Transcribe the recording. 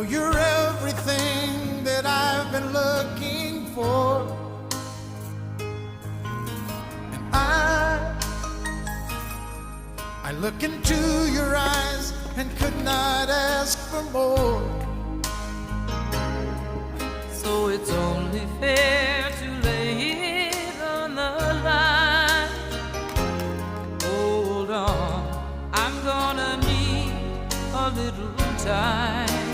know you're everything that I've been looking for. And I look into your eyes and could not ask for more. So it's only fair to lay it on the line. Hold on, I'm gonna need a little time.